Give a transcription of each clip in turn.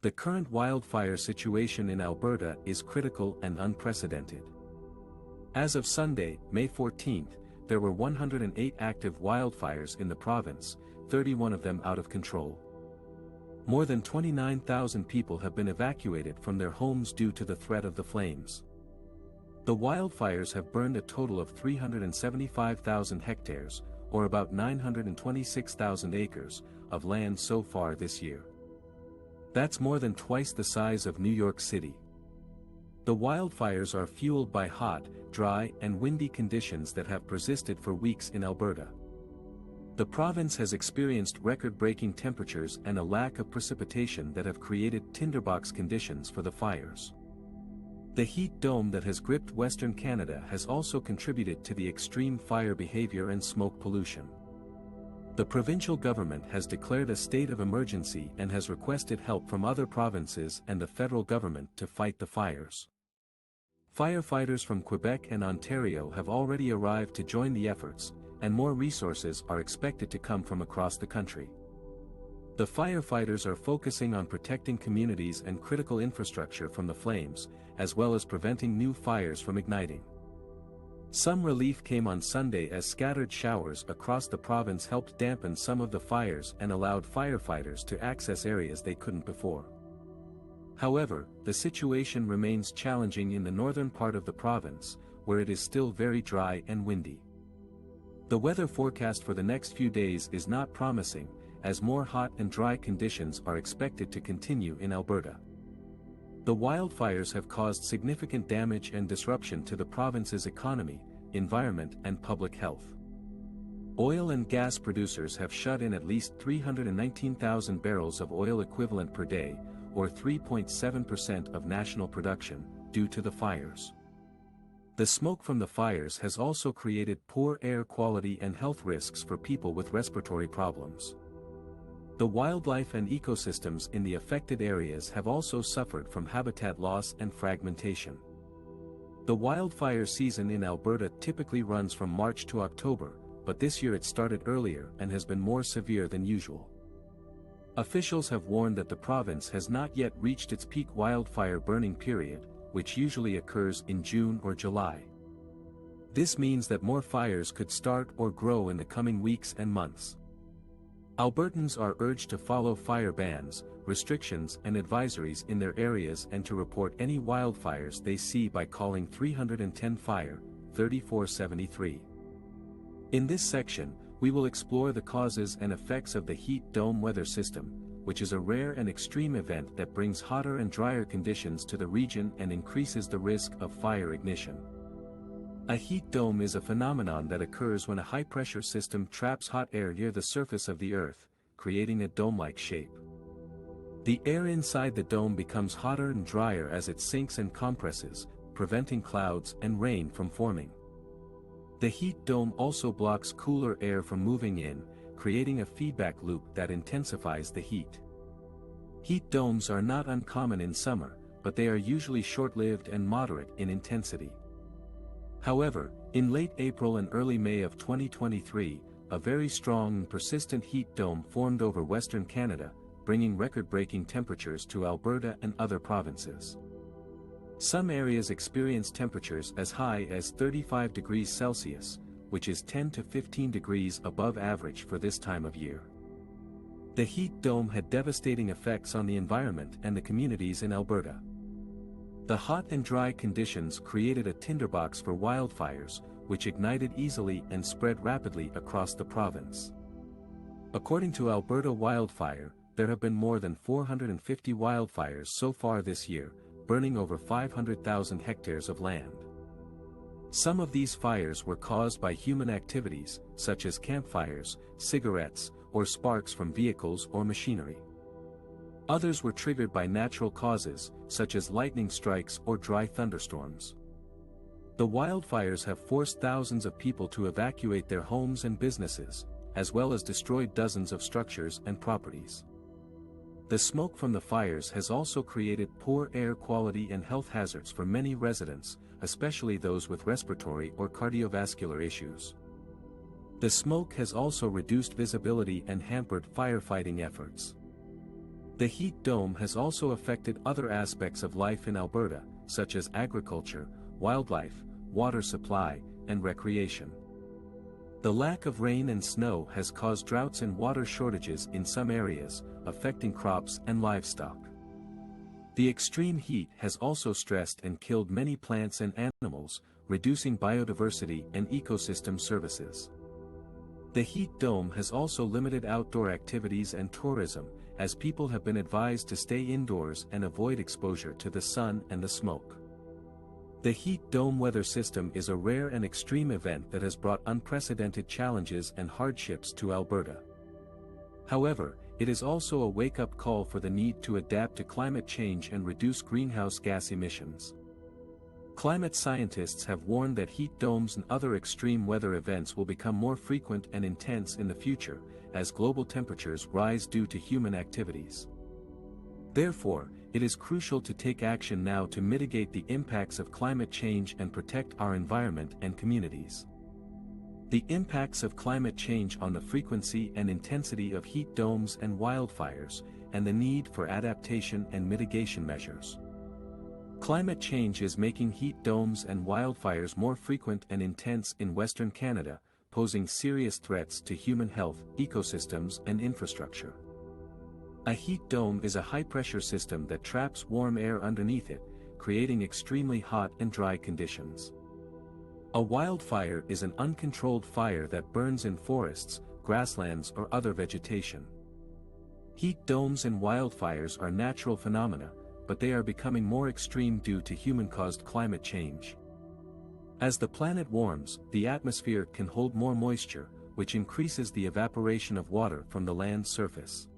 The current wildfire situation in Alberta is critical and unprecedented. As of Sunday, May 14, there were 108 active wildfires in the province, 31 of them out of control. More than 29,000 people have been evacuated from their homes due to the threat of the flames. The wildfires have burned a total of 375,000 hectares, or about 926,000 acres, of land so far this year. That's more than twice the size of New York City. The wildfires are fueled by hot, dry, and windy conditions that have persisted for weeks in Alberta. The province has experienced record-breaking temperatures and a lack of precipitation that have created tinderbox conditions for the fires. The heat dome that has gripped Western Canada has also contributed to the extreme fire behavior and smoke pollution. The provincial government has declared a state of emergency and has requested help from other provinces and the federal government to fight the fires. Firefighters from Quebec and Ontario have already arrived to join the efforts, and more resources are expected to come from across the country. The firefighters are focusing on protecting communities and critical infrastructure from the flames, as well as preventing new fires from igniting. Some relief came on Sunday as scattered showers across the province helped dampen some of the fires and allowed firefighters to access areas they couldn't before. However, the situation remains challenging in the northern part of the province, where it is still very dry and windy. The weather forecast for the next few days is not promising, as more hot and dry conditions are expected to continue in Alberta. The wildfires have caused significant damage and disruption to the province's economy, environment and public health. Oil and gas producers have shut in at least 319,000 barrels of oil equivalent per day, or 3.7% of national production, due to the fires. The smoke from the fires has also created poor air quality and health risks for people with respiratory problems. The wildlife and ecosystems in the affected areas have also suffered from habitat loss and fragmentation. The wildfire season in Alberta typically runs from March to October, but this year it started earlier and has been more severe than usual. Officials have warned that the province has not yet reached its peak wildfire burning period, which usually occurs in June or July. This means that more fires could start or grow in the coming weeks and months. Albertans are urged to follow fire bans, restrictions and advisories in their areas and to report any wildfires they see by calling 310 Fire, 3473. In this section, we will explore the causes and effects of the heat dome weather system, which is a rare and extreme event that brings hotter and drier conditions to the region and increases the risk of fire ignition. A heat dome is a phenomenon that occurs when a high-pressure system traps hot air near the surface of the Earth, creating a dome-like shape. The air inside the dome becomes hotter and drier as it sinks and compresses, preventing clouds and rain from forming. The heat dome also blocks cooler air from moving in, creating a feedback loop that intensifies the heat. Heat domes are not uncommon in summer, but they are usually short-lived and moderate in intensity. However, in late April and early May of 2023, a very strong and persistent heat dome formed over Western Canada, bringing record-breaking temperatures to Alberta and other provinces. Some areas experienced temperatures as high as 35 degrees Celsius, which is 10 to 15 degrees above average for this time of year. The heat dome had devastating effects on the environment and the communities in Alberta. The hot and dry conditions created a tinderbox for wildfires, which ignited easily and spread rapidly across the province. According to Alberta Wildfire, there have been more than 450 wildfires so far this year, burning over 500,000 hectares of land. Some of these fires were caused by human activities, such as campfires, cigarettes, or sparks from vehicles or machinery. Others were triggered by natural causes, such as lightning strikes or dry thunderstorms. The wildfires have forced thousands of people to evacuate their homes and businesses, as well as destroyed dozens of structures and properties. The smoke from the fires has also created poor air quality and health hazards for many residents, especially those with respiratory or cardiovascular issues. The smoke has also reduced visibility and hampered firefighting efforts. The heat dome has also affected other aspects of life in Alberta, such as agriculture, wildlife, water supply, and recreation. The lack of rain and snow has caused droughts and water shortages in some areas, affecting crops and livestock. The extreme heat has also stressed and killed many plants and animals, reducing biodiversity and ecosystem services. The heat dome has also limited outdoor activities and tourism, as people have been advised to stay indoors and avoid exposure to the sun and the smoke. The heat dome weather system is a rare and extreme event that has brought unprecedented challenges and hardships to Alberta. However, it is also a wake-up call for the need to adapt to climate change and reduce greenhouse gas emissions. Climate scientists have warned that heat domes and other extreme weather events will become more frequent and intense in the future, as global temperatures rise due to human activities. Therefore, it is crucial to take action now to mitigate the impacts of climate change and protect our environment and communities. The impacts of climate change on the frequency and intensity of heat domes and wildfires, and the need for adaptation and mitigation measures. Climate change is making heat domes and wildfires more frequent and intense in Western Canada, posing serious threats to human health, ecosystems, and infrastructure. A heat dome is a high-pressure system that traps warm air underneath it, creating extremely hot and dry conditions. A wildfire is an uncontrolled fire that burns in forests, grasslands, or other vegetation. Heat domes and wildfires are natural phenomena, but they are becoming more extreme due to human-caused climate change. As the planet warms, the atmosphere can hold more moisture, which increases the evaporation of water from the land's surface.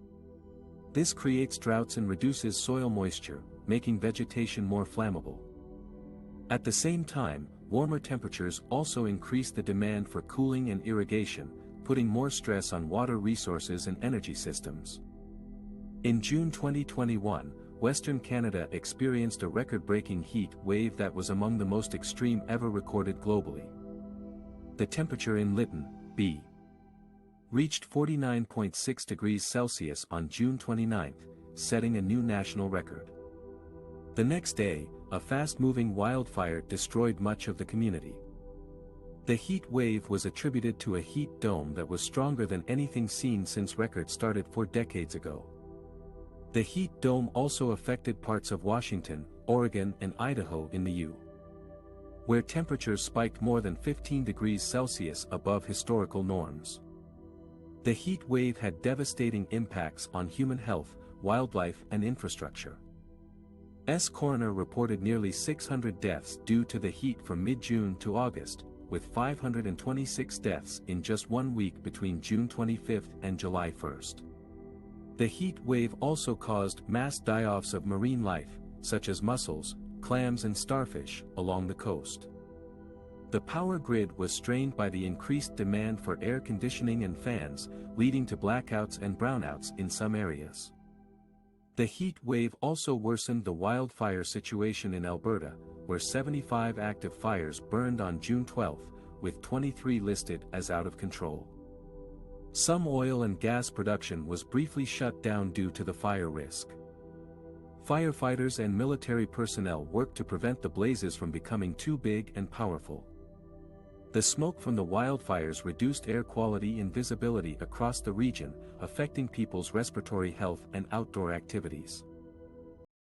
This creates droughts and reduces soil moisture, making vegetation more flammable. At the same time, warmer temperatures also increase the demand for cooling and irrigation, putting more stress on water resources and energy systems. In June 2021, Western Canada experienced a record-breaking heat wave that was among the most extreme ever recorded globally. The temperature in Lytton, B. reached 49.6 degrees Celsius on June 29, setting a new national record. The next day, a fast-moving wildfire destroyed much of the community. The heat wave was attributed to a heat dome that was stronger than anything seen since records started 4 decades ago. The heat dome also affected parts of Washington, Oregon, and Idaho in the U.S., where temperatures spiked more than 15 degrees Celsius above historical norms. The heat wave had devastating impacts on human health, wildlife, and infrastructure. S. coroner reported nearly 600 deaths due to the heat from mid-June to August, with 526 deaths in just 1 week between June 25 and July 1. The heat wave also caused mass die-offs of marine life, such as mussels, clams and starfish, along the coast. The power grid was strained by the increased demand for air conditioning and fans, leading to blackouts and brownouts in some areas. The heat wave also worsened the wildfire situation in Alberta, where 75 active fires burned on June 12, with 23 listed as out of control. Some oil and gas production was briefly shut down due to the fire risk. Firefighters and military personnel worked to prevent the blazes from becoming too big and powerful. The smoke from the wildfires reduced air quality and visibility across the region, affecting people's respiratory health and outdoor activities.